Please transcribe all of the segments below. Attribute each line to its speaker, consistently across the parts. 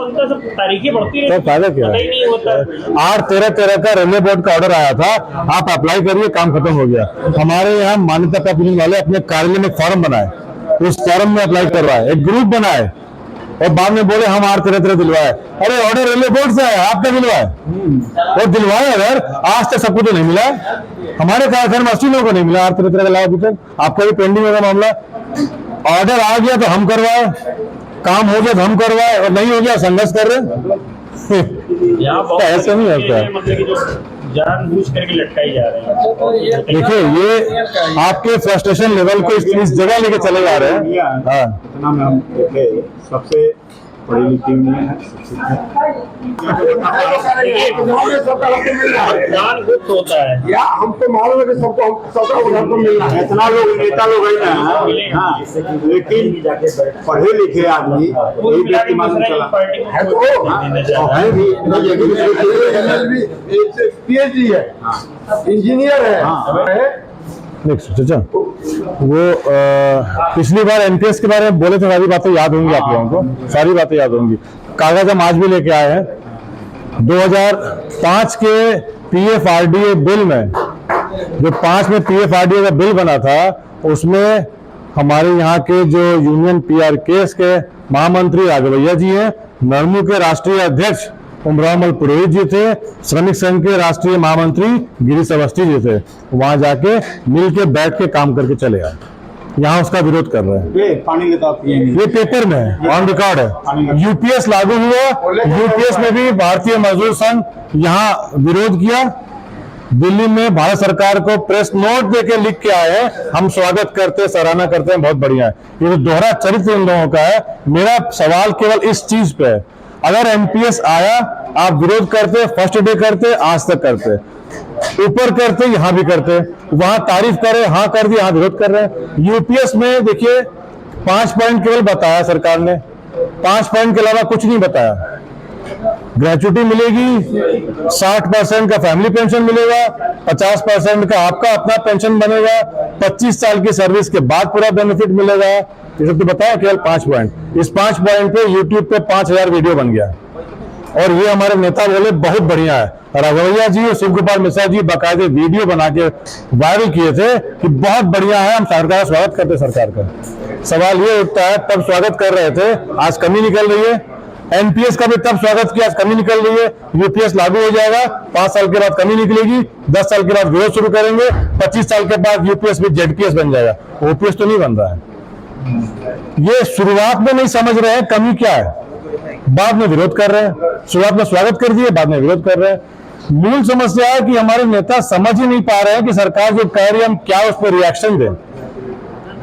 Speaker 1: बनता है, सब तारीखें बढ़ती
Speaker 2: तो फायदा क्या
Speaker 1: पता ही नहीं होता।
Speaker 2: 8/13/13 का रेलवे बोर्ड का ऑर्डर आया था, आप अप्लाई करिए, काम खत्म हो गया। हमारे यहाँ मान्यता प्राप्त मिलने वाले अपने कार्यालय में फॉर्म बनाए, उस फॉर्म में अप्लाई कर रहा है, एक ग्रुप बनाए और बाद में बोले हम 8/13/13 दिलवाए। अरे ऑर्डर रेलवे बोर्ड से आया, आपका दिलवाए और दिलवाए अगर आज तक सबको तो नहीं मिला। हमारे कारखाने में 80 लोगों को नहीं मिला 8/13/13 का लाभ अभी तक। आपका भी पेंडिंग होगा मामला। ऑर्डर आ गया तो हम करवाए, काम हो गया तो हम करवाए, और नहीं हो गया संघर्ष कर रहे ऐसा नहीं होता है।
Speaker 1: मतलब कि जो जानबूझ करके लटकाई जा रहे हैं।
Speaker 2: देखिए ये आपके फ्रस्ट्रेशन लेवल को इस जगह लेके चले जा रहे हैं। हाँ,
Speaker 3: इतना में हम देखे सबसे पढ़ी लिखी नहीं है,
Speaker 1: जानबूझ होता है
Speaker 4: या हमको मालूम है कि सबको उधर को मिलना है।
Speaker 3: इतना लोग नेता लोग है ना, हाँ, लेकिन पढ़े लिखे आदमी वही व्यक्ति मालूम चला
Speaker 4: है तो
Speaker 3: है भी
Speaker 4: पीएचडी है, इंजीनियर है।
Speaker 2: नेक्स्ट चाचा, वो पिछली बार एनपीएस के बारे में बोले थे, सारी बातें याद होंगी आप लोगों को, सारी बातें याद होंगी। कागज हम आज भी लेके आए हैं। 2005 के पीएफआरडीए बिल में, जो 5 में पीएफआरडीए का बिल बना था, उसमें हमारे यहाँ के जो यूनियन पीआरकेएस के महामंत्री राघवैया जी हैं, नरमू के राष्ट्रीय अध्यक्ष उमरावमल पुरोहित जी थे, श्रमिक संघ के राष्ट्रीय महामंत्री गिरीश अवस्थी जी थे। वहां जाके मिल के बैठ के काम करके चले आए। यहाँ उसका विरोध कर रहे हैं।
Speaker 3: ये पानी लेता पिएंगे,
Speaker 2: ये पेपर में है, ऑन रिकॉर्ड है। यूपीएस लागू हुआ, यूपीएस में भी भारतीय मजदूर संघ यहाँ विरोध किया। दिल्ली में भारत सरकार को प्रेस नोट देके लिख के आए हैं, हम स्वागत करते, सराहना करते हैं, बहुत बढ़िया है। ये तो दोहरा चरित्र इन लोगों का है। मेरा सवाल केवल इस चीज पे है, अगर एमपीएस आया, आप विरोध करते, फर्स्ट डे करते, आज तक करते, ऊपर करते, यहां भी करते, वहां तारीफ करे, हाँ कर दी, यहां विरोध कर रहे हैं। यूपीएस में देखिए 5 पॉइंट केवल बताया सरकार ने, 5 पॉइंट के अलावा कुछ नहीं बताया। ग्रेचुटी मिलेगी, 60% का फैमिली पेंशन मिलेगा, 50% का आपका अपना पेंशन बनेगा, 25 साल की सर्विस के बाद पूरा बेनिफिट मिलेगा। ये सब तो बताया, केवल 5 पॉइंट। इस 5 पॉइंट पे यूट्यूब पे 5000 वीडियो बन गया, और ये हमारे नेता बोले बहुत बढ़िया है। राघवैया जी और शिव गोपाल मिश्रा जी बाकायदे वीडियो बना के वायरल किए थे कि बहुत बढ़िया है, हम सरकार का स्वागत करते, सरकार का। सवाल ये उठता है, तब स्वागत कर रहे थे, आज कमी निकल रही है। एनपीएस का भी तब स्वागत किया, आज कमी निकल रही है। यूपीएस लागू हो जाएगा, 5 साल के बाद कमी निकलेगी, 10 साल के बाद विरोध शुरू करेंगे, 25 साल के बाद यूपीएस भी जेडपीएस बन जाएगा। ओपीएस तो नहीं बन रहा है। ये शुरुआत में नहीं समझ रहे हैं कमी क्या है, बाद में विरोध कर रहे हैं। शुरुआत में स्वागत कर दिए, बाद में विरोध कर रहे हैं। मूल समस्या है कि हमारे नेता समझ ही नहीं पा रहे हैं कि सरकार जो कह रही है हम क्या उस पर रिएक्शन दें।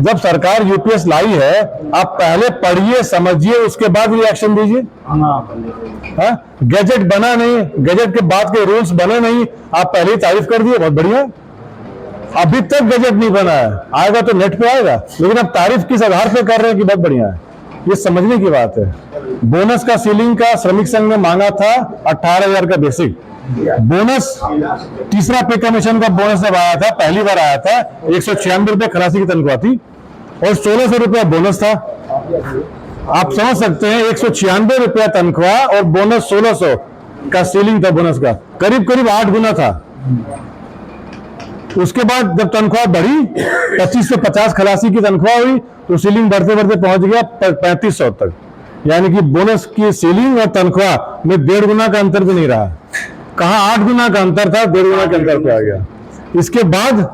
Speaker 2: जब सरकार यूपीएस लाई है, आप पहले पढ़िए, समझिए, उसके बाद रिएक्शन दीजिए। गैजेट बना नहीं, गैजेट के बाद के रूल्स बने नहीं, आप पहले ही तारीफ कर दिए, बहुत बढ़िया। अभी तक गैजेट नहीं बना है, आएगा तो नेट पे आएगा, लेकिन अब तारीफ किस आधार पे कर रहे हैं कि बहुत बढ़िया है, ये समझने की बात है। बोनस का सीलिंग का श्रमिक संघ ने मांगा था 18,000 का बेसिक बोनस। तीसरा पे कमीशन का बोनस जब आया था, पहली बार आया था, 196 रुपए खलासी की तनख्वाह थी और 1600 रुपया बोनस था। आप समझ सकते हैं, 196 रुपया तनख्वाह और बोनस 1600 का सीलिंग था बोनस का, करीब करीब 8 गुना था। उसके बाद जब तनख्वाह बढ़ी, 25 से 50 खलासी की तनख्वाह हुई, तो सीलिंग बढ़ते बढ़ते पहुंच गया 3500 तक। यानी कि बोनस की सीलिंग और तनख्वाह में 1.5 गुना का अंतर भी नहीं रहा। कहां 8 गुना का अंतर था, 1.5 गुना के अंतर पे आ गया। इसके बाद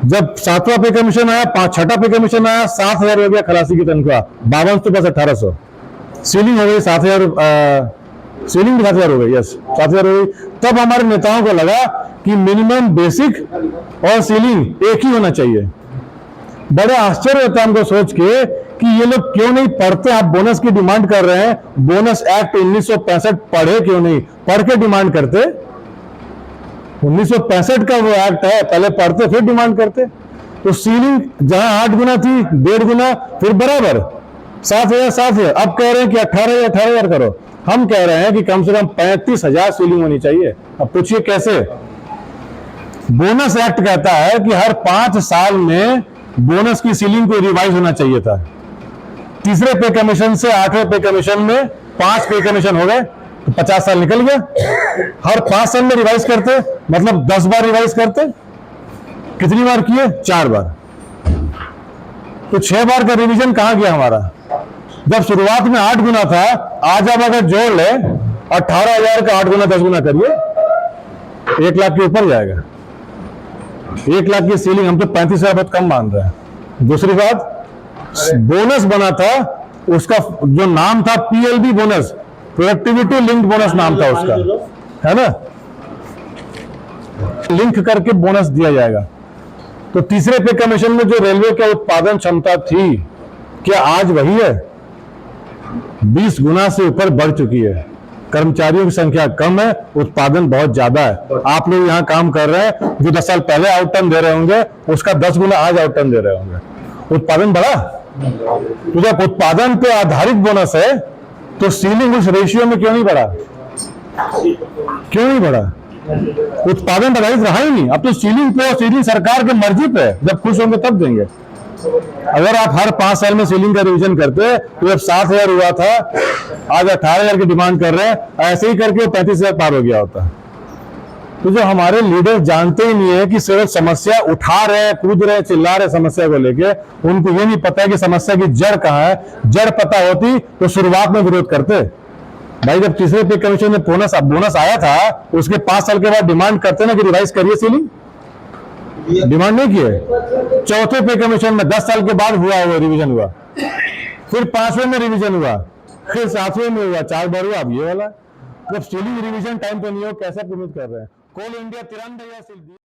Speaker 2: जब 7वां पे कमीशन आया, 6ठा पे कमीशन आया, 7,000 हो गया खलासी की तनख्वाह, 52 तो बस 1800, सीलिंग हो गई 7,000, सीलिंग भी 7,000 हो गई, यस 7,000 हो गई। तब हमारे नेताओं को लगा कि मिनिमम बेसिक और सीलिंग एक ही होना चाहिए। बड़ा आश्चर्य होता है हमको सोच के कि ये लोग क्यों नहीं पढ़ते। आप बोनस की डिमांड कर रहे हैं, बोनस एक्ट 1965 पढ़े क्यों नहीं, पढ़ के डिमांड करते। 1965 का वो एक्ट है, पहले पढ़ते फिर डिमांड करते। तो सीलिंग जहां 8 गुना थी, 1.5 गुना, फिर बराबर 7,000 7,000। अब कह रहे हैं कि 18,000 करो। हम कह रहे हैं कि कम से कम 35,000 सीलिंग होनी चाहिए। अब पूछिए कैसे। बोनस एक्ट कहता है कि हर 5 साल में बोनस की सीलिंग को रिवाइज होना चाहिए था। तीसरे पे कमीशन से 8वें पे कमीशन में 5 पे कमीशन हो गए, तो 50 साल निकल गया। हर 5 साल में रिवाइज करते, मतलब 10 बार रिवाइज करते। कितनी बार किए? 4 बार। तो 6 बार का रिवीजन कहां गया हमारा? जब शुरुआत में 8 गुना था, आज आप अगर जोड़ ले 18,000 का 8 गुना 10 गुना करिए, 1 लाख के ऊपर जाएगा। 1 लाख की सीलिंग हम तो 35,000 बहुत कम मान रहे हैं। दूसरी बात, बोनस बना था, उसका जो नाम था PLB bonus, productivity linked bonus नाम था उसका, है ना? लिंक करके बोनस दिया जाएगा। तो तीसरे पे कमीशन में जो रेलवे का उत्पादन क्षमता थी, क्या आज वही है? 20 गुना से ऊपर बढ़ चुकी है। कर्मचारियों की संख्या कम है, उत्पादन बहुत ज्यादा है। आप लोग यहाँ काम कर रहे हैं, जो 10 साल पहले आउटटर्न दे रहे होंगे, उसका 10 गुना आज आउटटर्न दे रहे होंगे। उत्पादन बढ़ा। तो जब उत्पादन पे आधारित बोनस है, तो सीलिंग उस रेशियो में क्यों नहीं बढ़ा? क्यों नहीं बढ़ा? उत्पादन आधारित रहा ही नहीं। अब तो सीलिंग सरकार की मर्जी पे है, जब खुश होंगे तब देंगे। अगर आप हर 5 साल में सीलिंग का रिवीजन करते, तो जब 7,000 हुआ था, आज 18,000 की डिमांड कर रहे हैं, ऐसे ही करके 35,000 पार हो गया होता। तो जो हमारे लीडर जानते ही नहीं है कि सिर्फ समस्या उठा रहे, कूद रहे, चिल्ला रहे समस्या को लेके, उनको ये नहीं पता है कि समस्या की जड़ कहां है। जड़ पता होती तो शुरुआत में विरोध करते। भाई, जब तीसरे पे कमीशन में बोनस आया था, उसके 5 साल के बाद डिमांड करते ना कि रिवाइज करिए सीलिंग, डिमांड नहीं किए। चौथे पे कमीशन में 10 साल के बाद हुआ रिवीजन हुआ, फिर 5वें में रिवीजन हुआ, फिर 7वें में हुआ, 4 बार हुआ। अब ये वाला, जब सीलिंग रिवीजन टाइम पे नहीं हो, कैसे उम्मीद कर रहे हैं? कोल इंडिया 93 या